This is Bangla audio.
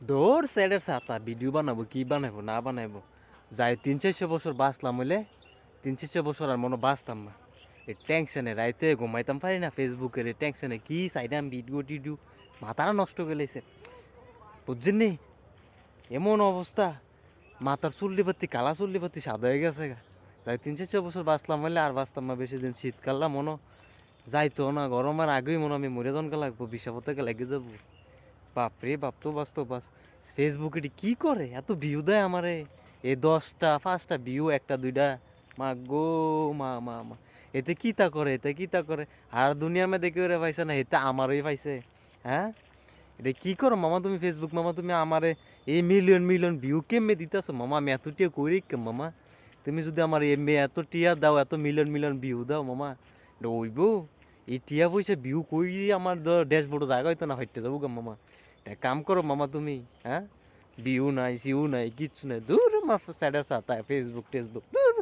দৌড় স্যাডের ছাতা ভিডিও বানাবো কি বানাবো না বানাবো যাই 300-400 বছর বাঁচলাম হইলে 300-400 বছর আর মনে বাঁচতাম না এই টেনশনে রাইতে ঘুমাইতাম পারি না ফেসবুকের এই টেনশনে কি সাইডাম ভিডিও টিডিও মাথাটা নষ্ট করে লেছে বুঝছেন নি এমন অবস্থা মাথার চুল্লি পাতি কালা চুল্লি পাতি সাদা হয়ে গেছে গা যাই 300-400 বছর বাঁচলাম হইলে আর বাঁচতাম না বেশি দিন শীতকালটা মনে যাইতো না গরমের আগেই মনে আমি মরে জনকে লাগবো বিষাব থেকে লেগে যাবো বাপরে বাপ তো বাস্তব বাস ফেসবুকে কি করে এত ভিউ দেয় আমারে এ 10টা 5টা ভিউ একটা দুইটা মা গো মা মা মা এতে কি তা করে এতে কি তা করে আর দুনিয়ার মধ্যে কেউ রে পাইছে না এতে আমারই পাইছে হ্যাঁ এটা কি করো মামা তুমি ফেসবুক মামা তুমি আমারে এই মিলিয়ন মিলিয়ন ভিউ কেমনে দিতেছো মামা আমি এত টিয়া করি কে মামা তুমি যদি আমার এমনি এত টিয়া দাও এত মিলিয়ন মিলিয়ন ভিউ দাও মামা এটা ওইব এই টিয়া পয়সা ভিউ কই আমার ড্যাশবোর্ডে জায়গা হইতো না হাইটে যাবো গা মামা এক কাম করো মামা তুমি হ্যাঁ ভিউ নাই সিউ নাই কিচ্ছু নাই দূর আমার স্যাডার সাথে ফেসবুক টেসবুক দূর